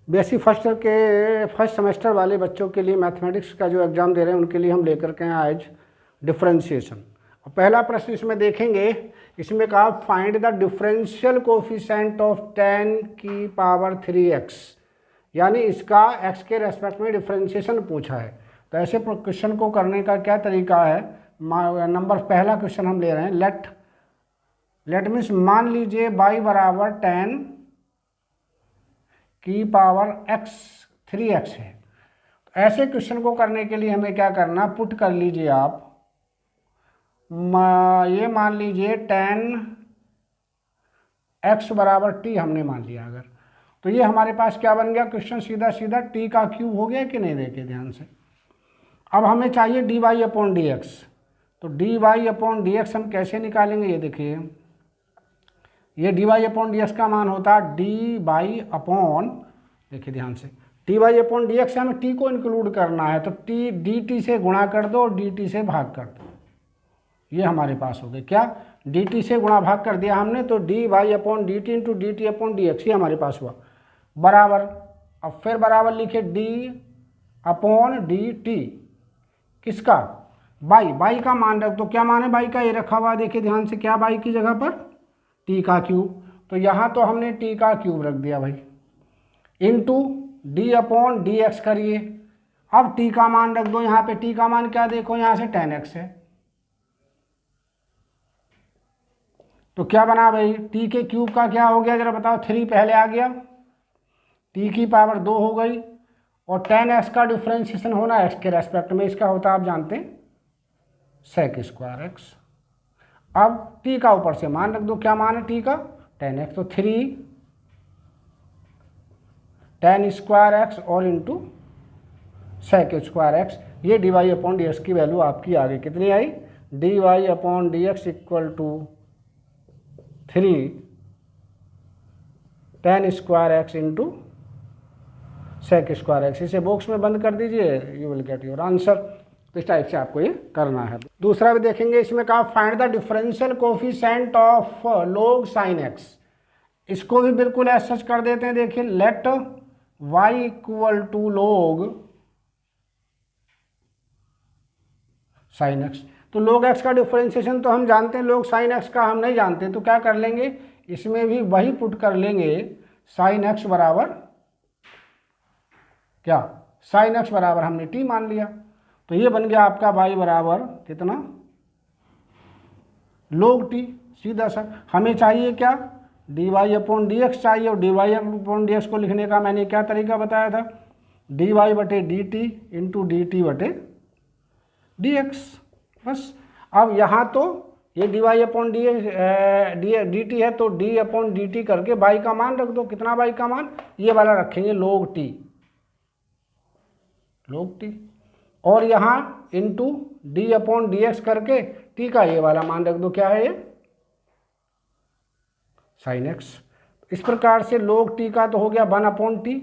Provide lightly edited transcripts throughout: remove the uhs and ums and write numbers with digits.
Basic first semester वाले बच्चों के लिए मैथमेटिक्स का जो एग्ज़ाम दे रहे हैं उनके लिए हम लेकर के आए आज डिफरेंशिएशन। और पहला प्रश्न इसमें देखेंगे, इसमें कहा find the differential coefficient of 10 की पावर 3x, यानी इसका x के रेस्पेक्ट में डिफरेंशिएशन पूछा है। तो ऐसे क्वेश्चन को करने का क्या तरीका है, पहला क्वेश्चन हम ले रहे हैं, लेट मीन्स मान लीजिए y बराबर 10 की पावर x 3x है। तो ऐसे क्वेश्चन को करने के लिए हमें क्या करना, पुट कर लीजिए आप, ये मान लीजिए 10x बराबर t हमने मान लिया अगर, तो ये हमारे पास क्या बन गया क्वेश्चन, सीधा सीधा t का क्यूब हो गया कि नहीं, देखे ध्यान से। अब हमें चाहिए dy अपॉन dx, तो dy अपॉन dx हम कैसे निकालेंगे, ये देखिए, ये dy अपॉन dx का मान होता है dy अपॉन, देखिए ध्यान से, dy अपॉन dx से हमें t को इंक्लूड करना है, तो t dt से गुणा कर दो और dt से भाग कर दो, ये हमारे पास हो गया क्या, dt से गुणा भाग कर दिया हमने, तो dy upon dt into dt upon dx, ये हमारे पास हुआ बराबर। अब फिर बराबर लिखे d अपॉन dt, किसका, बाई का मान रख दो, क्या मान है बाई का, ये रखा हुआ, देखिए ध्यान से, क्या बाई की जगह पर t का क्यूब, तो यहाँ तो हमने t का क्यूब रख दिया भाई, इंटू d अपॉन dx करिए। अब t का मान रख दो, यहाँ पे t का मान क्या देखो, यहाँ से 10x है, तो क्या बना भाई, t के क्यूब का क्या हो गया जरा बताओ, 3 पहले आ गया, t की पावर 2 हो गई, और 10x का डिफ्रेंशिएशन होना x के रेस्पेक्ट में, इसका होता आप जानते हैं सेक स्क्वायर x। अब t का ऊपर से मान रख दो, क्या मान है t का, 10x, तो 3 10 स्क्वायर x और इंटू सेक स्क्वायर x, ये dy अपॉन dx की वैल्यू आपकी आ गई, कितनी आई, dy upon dx equal to 3 10 square x into sec square x। इसे बॉक्स में बंद कर दीजिए, you will get your answer. तो इस टाइप से आपको ये करना है। दूसरा भी देखेंगे, इसमें कहा find the differential coefficient of log sin x, इसको भी बिल्कुल ऐसा कर देते हैं, देखिए let y equal to log sin x, तो log x का डिफरेंशिएशन तो हम जानते हैं, log sin x का हम नहीं जानते, तो क्या कर लेंगे, इसमें भी वही पुट कर लेंगे, sin x बराबर क्या, sin x बराबर हमने t मान लिया, तो ये बन गया आपका y बराबर कितना, log t, सीधा सा। हमें चाहिए क्या, dy अपॉन dx चाहिए, और dy अपॉन dx को लिखने का मैंने क्या तरीका बताया था, dy बटे dt इंटू dt बटे dx, बस। अब यहाँ तो ये dy अपॉन dt है, तो d अपॉन dt करके y का मान रख दो, कितना y का मान, ये वाला रखेंगे log t, और यहाँ इंटू d अपॉन dx करके t का ये वाला मान रख दो, क्या है ये, sin x। इस प्रकार से log t का तो हो गया 1 अपॉन t,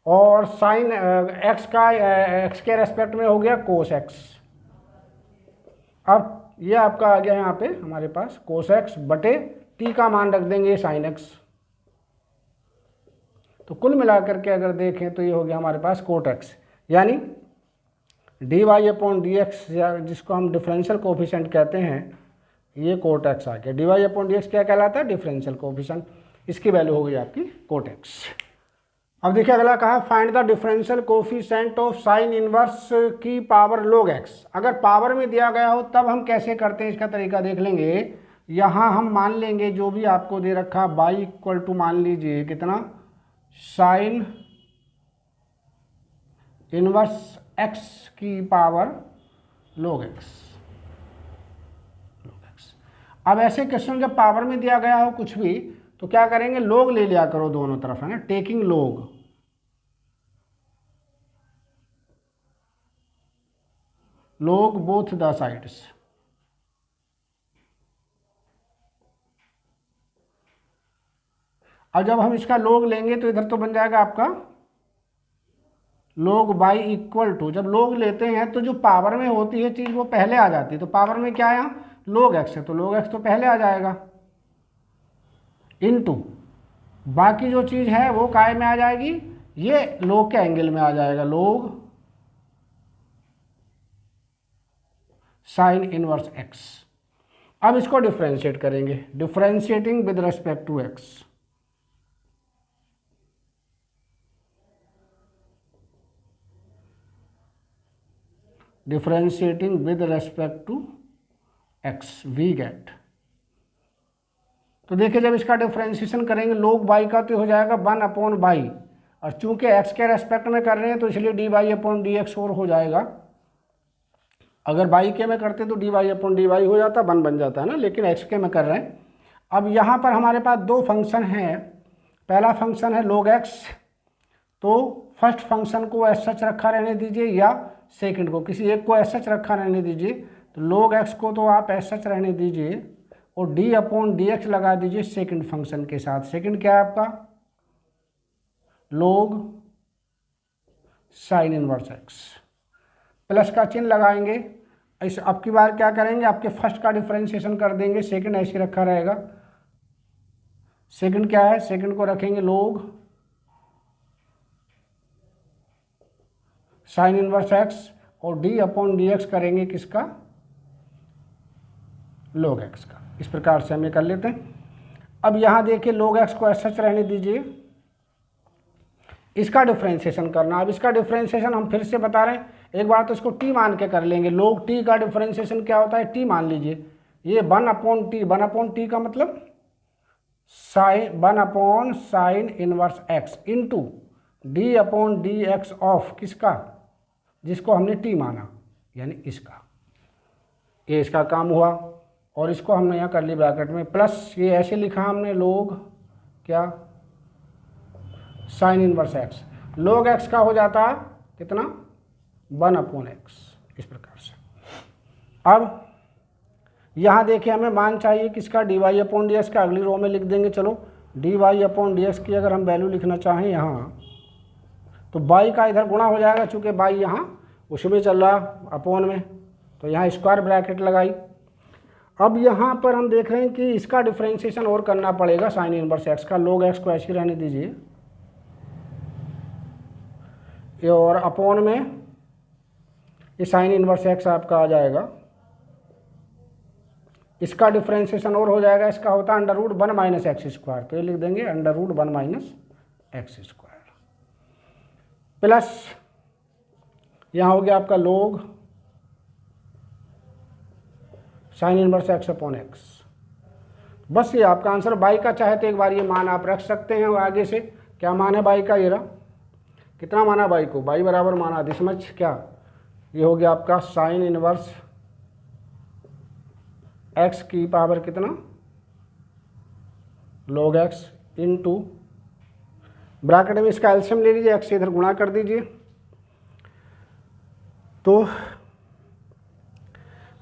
और sin x का x के रेस्पेक्ट में हो गया cos x। अब ये आपका आ गया यहाँ पे हमारे पास cos x बटे t का मान रख देंगे sin x, तो कुल मिलाकर के अगर देखें तो ये हो गया हमारे पास cot x, यानी dy अपॉन dx, जिसको हम डिफरेंशियल कोफिशिएंट कहते हैं, ये cot x आ गया। dy अपॉन dx क्या कहलाता है, डिफरेंशियल कोफिशिएंट, इसकी वैल्यू हो गई आपकी cot x। अब देखिए अगला कहा find the differential coefficient of sine inverse की पावर log x। अगर पावर में दिया गया हो तब हम कैसे करते हैं, इसका तरीका देख लेंगे। यहाँ हम मान लेंगे जो भी आपको दे रखा y इक्वल टू मान लीजिए कितना, साइन इनवर्स x की पावर log x। अब ऐसे क्वेश्चन जब पावर में दिया गया हो कुछ भी, तो क्या करेंगे, log ले लिया करो दोनों तरफ, है ना, taking log both the sides. अब जब हम इसका log लेंगे तो इधर तो बन जाएगा आपका log y इक्वल टू, जब log लेते हैं तो जो पावर में होती है चीज़ वो पहले आ जाती है, तो पावर में क्या है यहाँ log x है, तो log x तो पहले आ जाएगा, इनटू बाकी जो चीज़ है वो काय में आ जाएगी, ये लोग के एंगल में आ जाएगा, लोग साइन इनवर्स एक्स। अब इसको डिफ्रेंशिएट करेंगे, differentiating with respect to X. Differentiating with respect to X we get, तो देखिए जब इसका डिफ्रेंशिएशन करेंगे लोग बाई का तो हो जाएगा 1/बाई, और चूंकि एक्स के रेस्पेक्ट में कर रहे हैं तो इसलिए D by upon D X और हो जाएगा। अगर बाई के में करते तो D Y upon D Y हो जाता, 1 बन जाता है ना, लेकिन एक्स के में कर रहे हैं। अब यहाँ पर हमारे पास दो फंक्शन हैं, पहला फंक्शन है log x, तो फर्स्ट फंक्शन को एज सच रखा रहने दीजिए या सेकंड को, किसी एक को एज सच रखा रहने दीजिए। तो log x को तो आप एज सच रहने दीजिए और d अपॉन डी एक्स लगा दीजिए सेकंड फंक्शन के साथ। सेकंड क्या है आपका, log sign inverse x, plus का चिन्ह लगाएंगे। इस अब की बार क्या करेंगे, आपके फर्स्ट का डिफरेंशिएशन कर देंगे, सेकंड ऐसे रखा रहेगा। सेकंड क्या है, सेकंड को रखेंगे log साइन इनवर्स एक्स और d अपॉन डी एक्स करेंगे किसका, log x का। इस प्रकार से हम ये कर लेते हैं। अब यहाँ देखिए log x को ऐसा रहने दीजिए, इसका डिफरेंशिएशन करना। अब इसका डिफरेंशिएशन हम फिर से बता रहे हैं, एक बार तो इसको t मान के कर लेंगे। log t का डिफरेंशिएशन क्या होता है, t मान लीजिए, ये 1/t, 1/t का मतलब sine 1 sine inverse x into d upon D x of किसका, जिसको हमने t माना, यानी इसका। ये इसका काम हुआ, और इसको हमने यहाँ कर ली ब्रैकेट में प्लस, ये ऐसे लिखा हमने log क्या, sign inverse x। log x का हो जाता है कितना, 1/x, इस प्रकार से। अब यहाँ देखिए हमें मान चाहिए किसका, d Y upon D x का, अगली रो में लिख देंगे। चलो d Y upon D x की अगर हम वैल्यू लिखना चाहें यहाँ, तो बाई का इधर गुणा हो जाएगा, चूँकि बाई यहाँ उसमें चल रहा अपॉन में, तो यहाँ स्क्वायर ब्रैकेट लगाई। अब यहाँ पर हम देख रहे हैं कि इसका डिफरेंशिएशन और करना पड़ेगा साइन इनवर्स एक्स का। log x को ऐसे रहने दीजिए, ये और अपॉन में ये साइन इनवर्स एक्स आपका आ जाएगा। इसका डिफरेंशिएशन और हो जाएगा, इसका होता है √1 माइनस एक्स स्क्वायर, तो ये लिख देंगे √1 माइनस एक्स स्क्वायर, प्लस यहाँ हो गया आपका log sign inverse x upon x. बस ये आपका आंसर। बाई का चाहे तो एक बार ये मान आप रख सकते हैं आगे से। क्या मान है बाई का, ये रहा। कितना माना बाई को, बाई बराबर माना दिस मच, क्या ये हो गया आपका साइन इनवर्स एक्स की पावर कितना, log x इंटू ब्रैकेट में इसका एलसीएम ले लीजिए, एक्स से इधर गुणा कर दीजिए, तो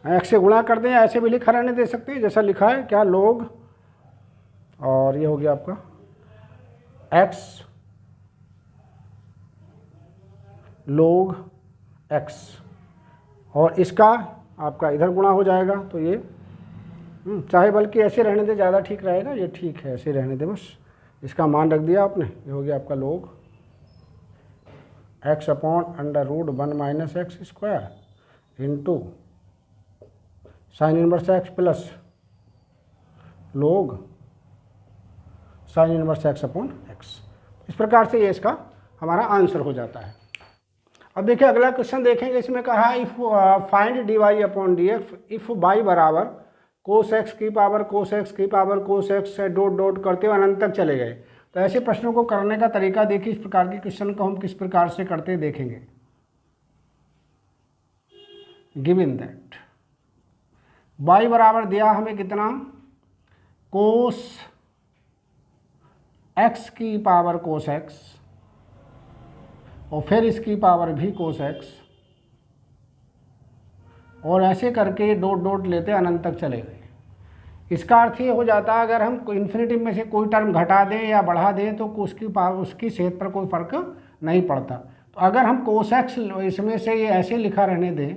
एक्स से गुणा कर दें, ऐसे भी लिखा रहने दे सकते हैं जैसा लिखा है, क्या log, और ये हो गया आपका x log x, और इसका आपका इधर गुणा हो जाएगा, तो ये चाहे बल्कि ऐसे रहने दे, ज़्यादा ठीक रहेगा, ये ठीक है ऐसे रहने दे, बस इसका मान रख दिया आपने। ये हो गया आपका log x upon √1 minus x square into sine inverse x plus log sign inverse x upon x. इस प्रकार से ये इसका हमारा आंसर हो जाता है। अब देखिए अगला क्वेश्चन देखेंगे, इसमें कहा है if find d Y upon D x if y बराबर कोस एक्स की पावर कोस एक्स की पावर कोस एक्स से डॉट डॉट करते हुए अनंत तक चले गए। तो ऐसे प्रश्नों को करने का तरीका देखिए, इस प्रकार के क्वेश्चन को हम किस प्रकार से करते देखेंगे। गिवन दैट बाई बराबर दिया हमें कितना, कोस एक्स की पावर कोस एक्स और फिर इसकी पावर भी कोस एक्स, और ऐसे करके डॉट डॉट लेते अनंत तक चले गए। इसका अर्थ ये हो जाता है अगर हम इन्फिनिटी में से कोई टर्म घटा दें या बढ़ा दें तो उसकी सेहत पर कोई फर्क नहीं पड़ता। तो अगर हम कोस एक्स इसमें से ये ऐसे लिखा रहने दें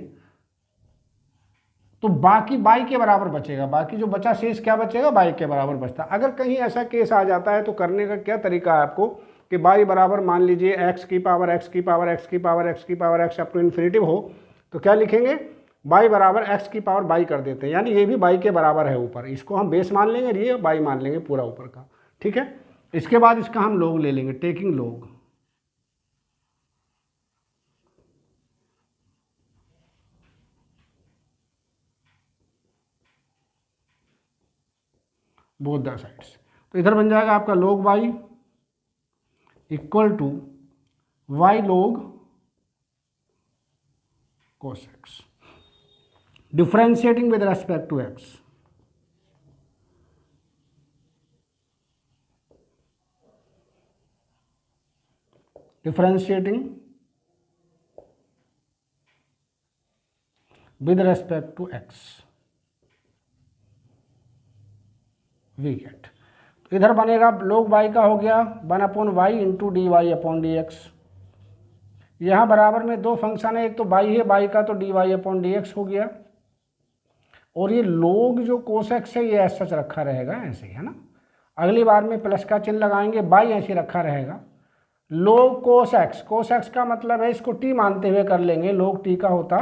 तो बाकी बाई के बराबर बचेगा, बाकी जो बचा शेष क्या बचेगा, बाई के बराबर बचता। अगर कहीं ऐसा केस आ जाता है तो करने का क्या तरीका है आपको कि बाई बराबर मान लीजिए एक्स की पावर एक्स की पावर एक्स की पावर एक्स की power x up to infinitive हो, तो क्या लिखेंगे, बाई बराबर एक्स की पावर बाई कर देते हैं, यानी ये भी बाई के बराबर है ऊपर, इसको हम बेस मान लेंगे, ये बाई मान लेंगे पूरा ऊपर का, ठीक है। इसके बाद इसका हम लोग ले लेंगे, टेकिंग लोग, बोथ द साइड्स। तो इधर बन जाएगा आपका log y equal to y log cos x, differentiating with respect to x, differentiating with respect to x, we get. तो इधर बनेगा log y का हो गया 1/y into d Y upon D x. यहाँ बराबर में दो फंक्शन है, एक तो y है, y का तो D Y upon D x हो गया, और ये log जो cos x है ये ऐसा रखा रहेगा, ऐसे ही है ना। अगली बार में प्लस का चिन्ह लगाएंगे, y ऐसे रखा रहेगा। log cos x का मतलब है, इसको t मानते हुए कर लेंगे, log t का होता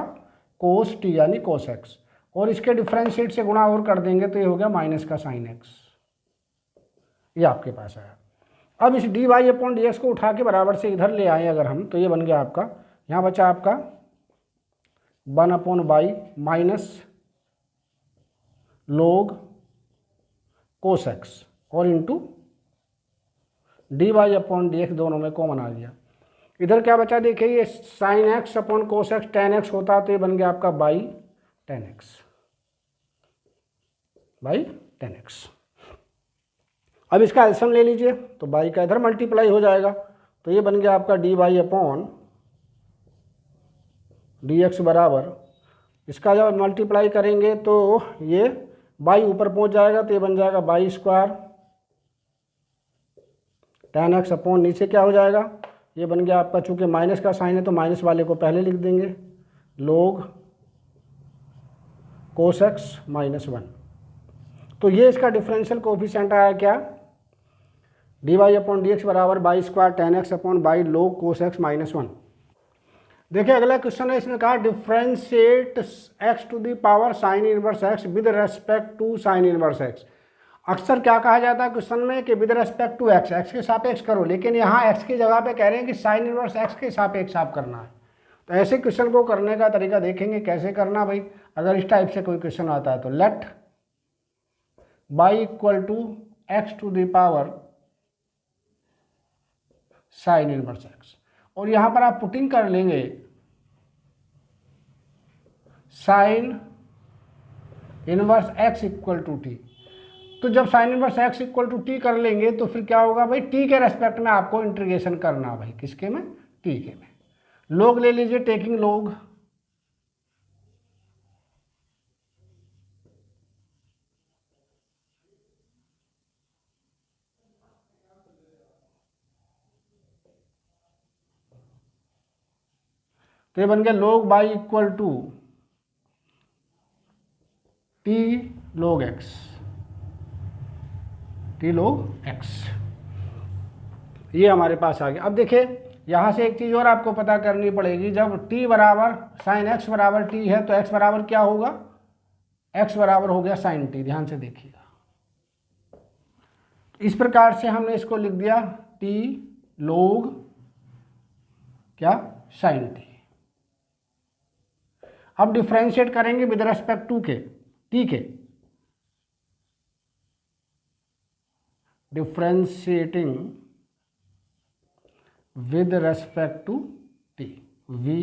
cos t यानी cos x, और इसके डिफ्रेंशिएट से गुणा और कर देंगे तो ये हो गया माइनस का साइन x, ये आपके पास आया। अब इस d Y upon D x को उठा के बराबर से इधर ले आए अगर हम, तो ये बन गया आपका, यहाँ बचा आपका 1/y minus log cos x और into d Y upon D x, दोनों में कॉमन आ गया। इधर क्या बचा देखिए, ये sine x upon cos x ten x होता तो ये बन गया आपका by ten x, by ten x. अब इसका एलसीएम ले लीजिए, तो बाई का इधर मल्टीप्लाई हो जाएगा, तो ये बन गया आपका d Y upon D x बराबर, इसका जब मल्टीप्लाई करेंगे तो ये बाई ऊपर पहुंच जाएगा, तो ये बन जाएगा by square ten x upon नीचे क्या हो जाएगा, ये बन गया आपका, चूंकि माइनस का साइन है तो माइनस वाले को पहले लिख देंगे, log cos x माइनस 1। तो ये इसका डिफरेंशियल कोफिशिएंट आया क्या, d Y upon D x बराबर by square ten x upon by log cos x minus 1। देखिए अगला क्वेश्चन है, इसमें कहा differentiate x to the power sine inverse x with respect to sine inverse x। अक्सर क्या कहा जाता है क्वेश्चन में कि with respect to x, x के सापेक्ष करो, लेकिन यहाँ x की जगह पे कह रहे हैं कि साइन इनवर्स x के सापेक्ष आप करना है। तो ऐसे क्वेश्चन को करने का तरीका देखेंगे कैसे करना भाई। अगर इस टाइप से कोई क्वेश्चन आता है तो let y equal to x to the power sine inverse x, और यहाँ पर आप पुटिंग कर लेंगे sine inverse x equal to t. तो जब sine inverse x equal to t कर लेंगे तो फिर क्या होगा भाई, t के रेस्पेक्ट में आपको इंटीग्रेशन करना भाई, किसके में, t के में। लोग ले लीजिए, टेकिंग लोग, तो ये बन गया log y equal to t log x, t log x, ये हमारे पास आ गया। अब देखिए यहाँ से एक चीज़ और आपको पता करनी पड़ेगी, जब t बराबर साइन x बराबर t है तो x बराबर क्या होगा, x बराबर हो गया साइन t। ध्यान से देखिएगा, इस प्रकार से हमने इसको लिख दिया t log क्या, साइन t। अब डिफ्रेंशिएट करेंगे विद रेस्पेक्ट टू के, t के, differentiating with respect to t, we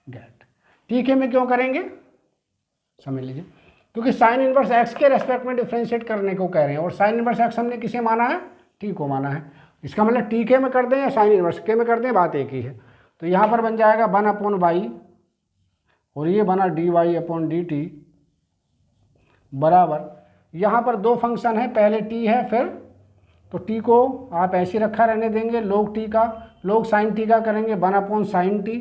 get. T के में क्यों करेंगे समझ लीजिए, क्योंकि साइन इनवर्स x के रेस्पेक्ट में डिफ्रेंशिएट करने को कह रहे हैं, और साइन इनवर्स x हमने किसे माना है, t को माना है। इसका मतलब टी के में कर दें या साइन इनवर्स के में कर दें, बात एक ही है। तो यहाँ पर बन जाएगा 1/y, और ये बना d Y upon d t बराबर, यहाँ पर दो फंक्शन है, पहले t है फिर, तो t को आप ऐसे रखा रहने देंगे, log t का, log साइन t का करेंगे 1/sin t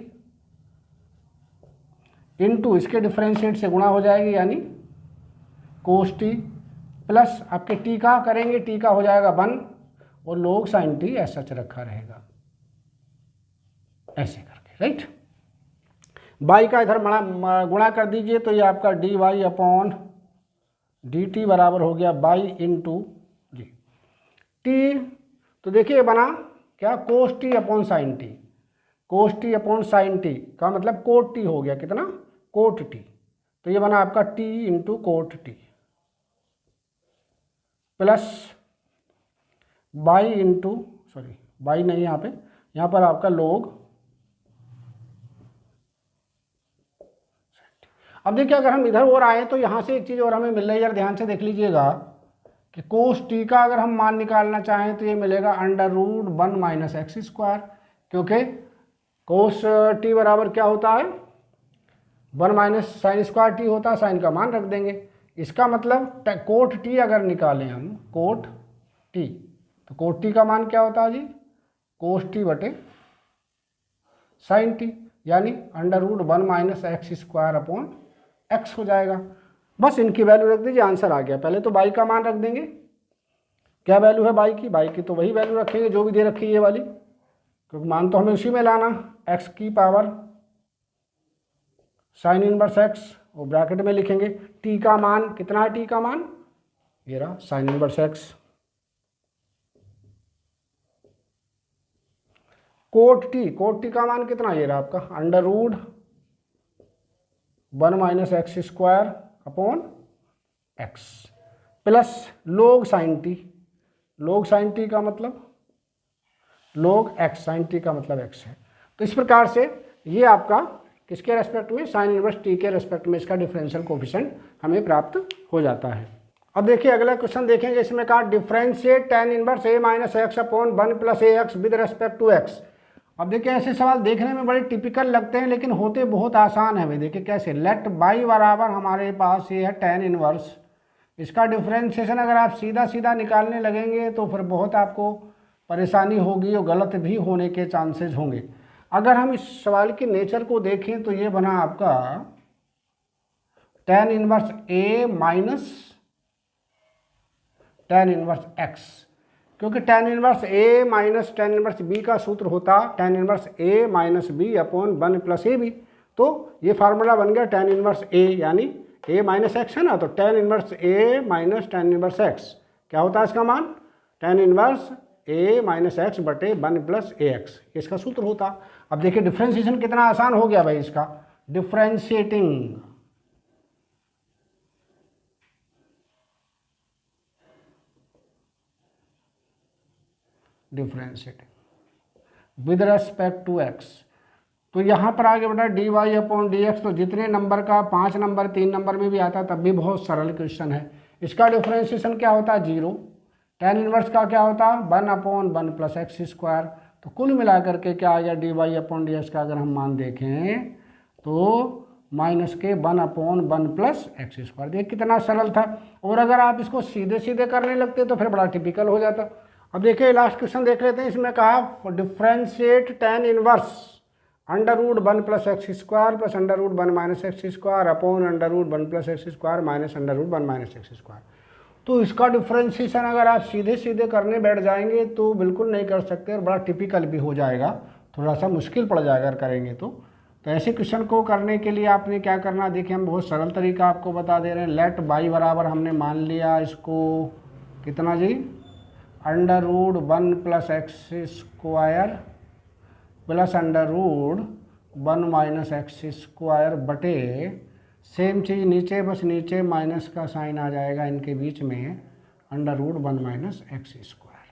इनटू इसके डिफरेंशिएट से गुणा हो जाएगी यानी कोस टी प्लस आपके टी का करेंगे, टी का हो जाएगा 1 और log साइन टी ऐसा सच रखा रहेगा ऐसे करके, राइट। बाई का इधर गुणा कर दीजिए तो ये आपका d Y upon d t बराबर हो गया बाई इंटू जी टी। तो देखिए बना क्या, cos t upon sine T, cos t upon sine t का मतलब कोट टी हो गया, कितना कोट टी। तो ये बना आपका T into coat T plus by into, sorry by नहीं यहाँ पर आपका लोग। अब देखिए अगर हम इधर और आए तो यहाँ से एक चीज़ और हमें मिल रही है यार, ध्यान से देख लीजिएगा कि कोस टी का अगर हम मान निकालना चाहें तो ये मिलेगा under root 1 minus x square, क्योंकि कोस टी बराबर क्या होता है 1 माइनस साइन स्क्वायर टी होता है, साइन का मान रख देंगे। इसका मतलब कोट टी अगर निकालें हम कोट टी तो कोट टी का मान क्या होता है जी कोस टी बटे साइन टी, यानी under root 1 minus x square upon x हो जाएगा। बस इनकी वैल्यू रख दीजिए, आंसर आ गया। पहले तो बाई का मान रख देंगे, क्या वैल्यू है बाई की तो वही वैल्यू रखेंगे जो भी दे रखी है ये वाली, क्योंकि मान तो हमें उसी में लाना, एक्स की पावर साइन इनवर्स एक्स और ब्रैकेट में लिखेंगे टी का मान, कितना है टी का मान, ये रहा sine inverse x. Cot t का मान कितना, ये रहा आपका under root 1 minus x square upon x plus log sine t का मतलब लोग एक्स, साइन टी का मतलब एक्स है। तो इस प्रकार से ये आपका किसके रेस्पेक्ट में, साइन इनवर्स टी के रेस्पेक्ट में इसका डिफरेंशियल कोफिशिएंट हमें प्राप्त हो जाता है। अब देखिए अगला क्वेश्चन देखेंगे, इसमें कहा differentiate tan inverse a minus x upon 1 plus a x with respect to x. अब देखिए ऐसे सवाल देखने में बड़े टिपिकल लगते हैं लेकिन होते बहुत आसान है भाई। देखिए कैसे, लेट बाई बराबर हमारे पास ये है tan इनवर्स, इसका डिफरेंशिएशन अगर आप सीधा सीधा निकालने लगेंगे तो फिर बहुत आपको परेशानी होगी और गलत भी होने के चांसेस होंगे। अगर हम इस सवाल के नेचर को देखें तो ये बना आपका tan inverse a minus tan inverse x, क्योंकि tan inverse a minus tan inverse b का सूत्र होता tan inverse a minus b upon 1 plus a b. तो ये फार्मूला बन गया tan इनवर्स a, यानी a माइनस एक्स है ना, तो tan inverse a minus tan inverse x क्या होता है इसका मान, tan inverse a minus x बटे 1 प्लस ए एक्स, इसका सूत्र होता। अब देखिए डिफ्रेंशिएशन कितना आसान हो गया भाई इसका, differentiating with respect to x. तो यहाँ पर आगे बेटा d Y upon D x, तो जितने नंबर का 5 नंबर 3 नंबर में भी आता है तब भी बहुत सरल क्वेश्चन है। इसका डिफरेंशिएशन क्या होता है 0, tan इनवर्स का क्या होता है 1 अपॉन 1 प्लस एक्स स्क्वायर। तो कुल मिलाकर के क्या आ गया d Y upon D x का अगर हम मान देखें तो माइनस के 1 अपॉन 1 प्लस एक्स स्क्वायर। देखिए कितना सरल था, और अगर आप इसको सीधे सीधे करने लगते तो फिर बड़ा टिपिकल हो जाता। अब देखिए लास्ट क्वेश्चन देख लेते हैं, इसमें कहा differentiate tan inverse under root 1 plus x square plus under root 1 minus x square upon under root 1 plus x square minus under root 1 minus x square. तो इसका डिफ्रेंशिएशन अगर आप सीधे सीधे करने बैठ जाएंगे तो बिल्कुल नहीं कर सकते और बड़ा टिपिकल भी हो जाएगा, थोड़ा सा मुश्किल पड़ जाएगा अगर करेंगे तो ऐसे क्वेश्चन को करने के लिए आपने क्या करना, देखिए हम बहुत सरल तरीका आपको बता दे रहे हैं। लेट बाई बराबर हमने मान लिया इसको कितना जी, under root 1 plus x square plus under root 1 minus x square बटे सेम चीज़ नीचे, बस नीचे माइनस का साइन आ जाएगा इनके बीच में, under root 1 minus x square.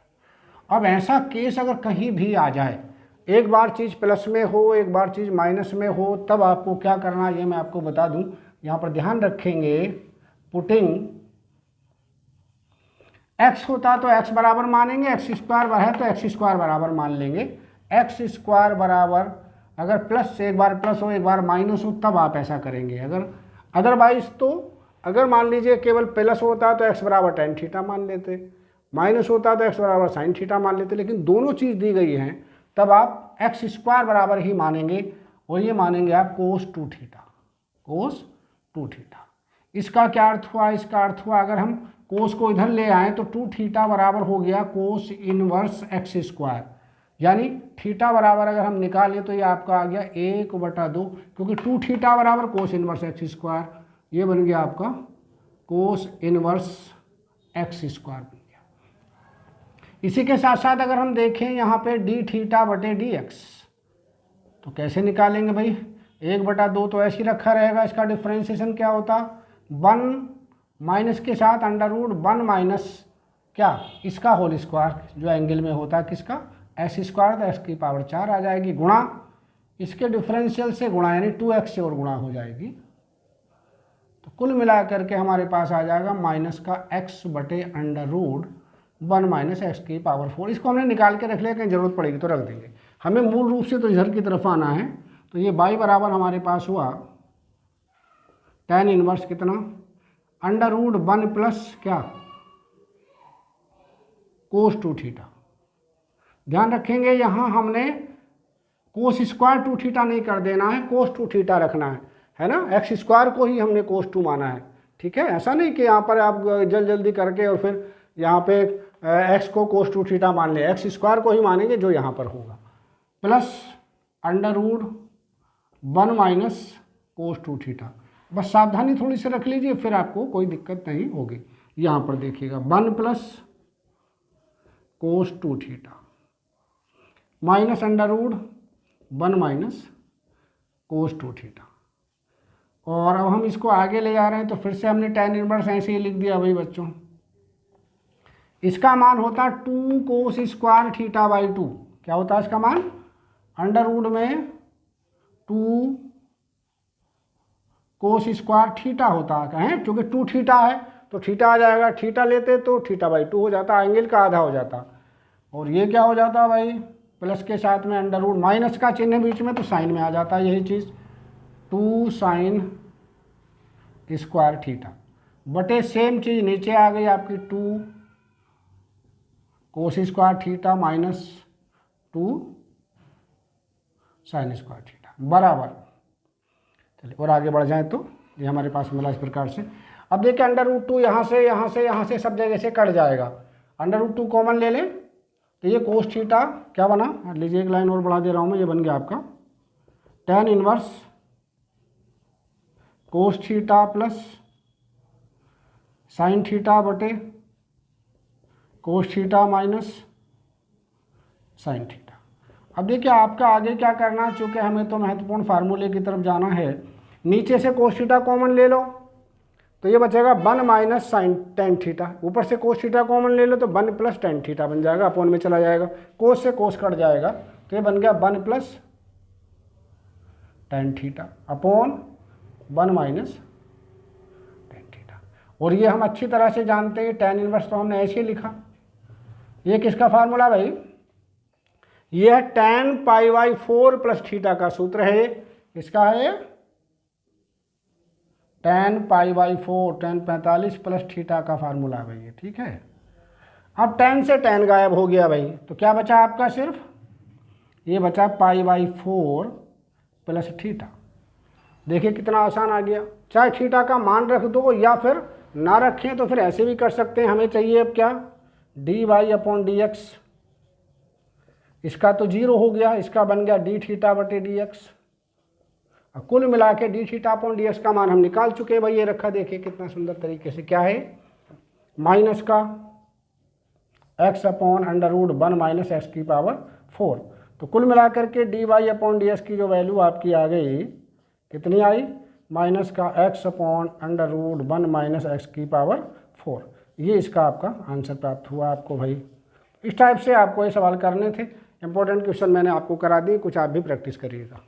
अब ऐसा केस अगर कहीं भी आ जाए, एक बार चीज़ प्लस में हो एक बार चीज़ माइनस में हो, तब आपको क्या करना है ये मैं आपको बता दूं। यहाँ पर ध्यान रखेंगे, पुटिंग x होता तो x बराबर मानेंगे, एक्स स्क्वायर है तो एक्स स्क्वायर बराबर मान लेंगे। एक्स स्क्वायर बराबर अगर प्लस एक बार प्लस हो एक बार माइनस हो तब आप ऐसा करेंगे। अदरवाइज तो अगर मान लीजिए केवल प्लस होता तो x बराबर tan थीटा मान लेते, माइनस होता तो x बराबर साइन थीटा मान लेते, लेकिन दोनों चीज़ दी गई हैं तब आप एक्स स्क्वायर बराबर ही मानेंगे और ये मानेंगे आप कोस 2 थीटा, कोस 2 थीटा। इसका क्या अर्थ हुआ, इसका अर्थ हुआ अगर हम कोस को इधर ले आए तो 2 थीटा बराबर हो गया कोस इनवर्स एक्स स्क्वायर, यानी थीटा बराबर अगर हम निकालें तो ये आपका आ गया 1/2, क्योंकि 2 थीटा बराबर कोस इनवर्स एक्स स्क्वायर, ये बन गया आपका कोस इनवर्स एक्स स्क्वायर बन गया। इसी के साथ साथ अगर हम देखें यहाँ पे डी थीटा बटे डी एक्स, तो कैसे निकालेंगे भाई, 1/2 तो ऐसे ही रखा रहेगा, इसका डिफ्रेंशिएशन क्या होता, 1 माइनस के साथ √1 माइनस क्या, इसका होल स्क्वायर जो एंगल में होता है किसका, एक्स स्क्वायर, तो एक्स की पावर 4 आ जाएगी, गुणा इसके डिफरेंशियल से गुणा, यानी 2x से और गुणा हो जाएगी, तो कुल मिला करके हमारे पास आ जाएगा माइनस का x बटे √1 माइनस एक्स की पावर 4। इसको हमने निकाल के रख लिया, कहीं जरूरत पड़ेगी तो रख देंगे। हमें मूल रूप से तो इधर की तरफ आना है, तो ये y बराबर हमारे पास हुआ tan इनवर्स कितना, √1 प्लस क्या, कोस 2 थीटा। ध्यान रखेंगे यहाँ हमने कोस स्क्वायर 2 थीटा नहीं कर देना है, कोस 2 थीटा रखना है ना, एक्स स्क्वायर को ही हमने कोस 2 माना है, ठीक है। ऐसा नहीं कि यहाँ पर आप जल्दी करके और फिर यहाँ पे एक्स को कोस 2 थीटा मान ले, एक्स स्क्वायर को ही मानेंगे जो यहाँ पर होगा, प्लस √1 माइनस कोस 2 थीटा। बस सावधानी थोड़ी सी रख लीजिए, फिर आपको कोई दिक्कत नहीं होगी। यहाँ पर देखिएगा 1 plus cos 2 theta minus √1 minus cos 2 theta. और अब हम इसको आगे ले जा रहे हैं, तो फिर से हमने tan इनवर्स ऐसे ही लिख दिया भाई बच्चों। इसका मान होता 2 कोस स्क्वायर थीटा बाई 2। क्या होता है इसका मान, √ में 2 कोस स्क्वायर थीटा होता है, क्योंकि 2 थीटा है तो थीटा आ जाएगा, थीटा लेते तो थीटा बाई 2 हो जाता, एंगल का आधा हो जाता। और ये क्या हो जाता भाई, प्लस के साथ में √ माइनस का चिन्ह बीच में, तो साइन में आ जाता है यही चीज़, 2 साइन स्क्वायर थीटा बटे सेम चीज़ नीचे आ गई आपकी 2 cos square theta minus 2 sine square theta बराबर। चलिए और आगे बढ़ जाए, तो ये हमारे पास मिला इस प्रकार से। अब देखिए √2 यहाँ से सब जगह से कट जाएगा, √2 कॉमन ले लें, तो ये कोस थीटा क्या बना, लीजिए एक लाइन और बढ़ा दे रहा हूँ मैं, ये बन गया आपका tan inverse cos theta plus sine theta बटे cos theta minus sine theta. अब देखिए आपका आगे क्या करना है, चूँकि हमें तो महत्वपूर्ण फार्मूले की तरफ जाना है, नीचे से कोस थीटा कॉमन ले लो तो ये बचेगा 1 माइनस साइन tan थीटा, ऊपर से कोस थीटा कॉमन ले लो तो 1 प्लस tan थीटा बन जाएगा, अपॉन में चला जाएगा, कोस से कोस कट जाएगा, तो ये बन गया 1 plus tan theta upon 1 minus tan theta. और ये हम अच्छी तरह से जानते हैं, tan इनवर्स तो हमने ऐसे ही लिखा। ये किसका फार्मूला भाई, ये है tan π/4 प्लस थीटा का सूत्र है, इसका है tan π/4, tan 45 प्लस थीटा का फार्मूला है भाई ये, ठीक है। अब tan से tan गायब हो गया भाई, तो क्या बचा आपका, सिर्फ ये बचा π/4 प्लस थीटा। देखिए कितना आसान आ गया, चाहे थीटा का मान रख दो या फिर ना रखें तो फिर ऐसे भी कर सकते हैं। हमें चाहिए अब क्या, dy/dx, इसका तो 0 हो गया, इसका बन गया d थीटा बटे dx। अब कुल मिला के d थीटा अपॉन dx का मान हम निकाल चुके हैं भाई, ये रखा, देखिए कितना सुंदर तरीके से, क्या है, माइनस का x अपॉन √1 माइनस एक्स की पावर 4। तो कुल मिला करके dy/dx की जो वैल्यू आपकी आ गई, कितनी आई, माइनस का x अपॉन √1 माइनस एक्स की पावर 4। ये इसका आपका आंसर प्राप्त हुआ आपको भाई। इस टाइप से आपको ये सवाल करने थे, इंपॉर्टेंट क्वेश्चन मैंने आपको करा दिए, कुछ आप भी प्रैक्टिस करिएगा।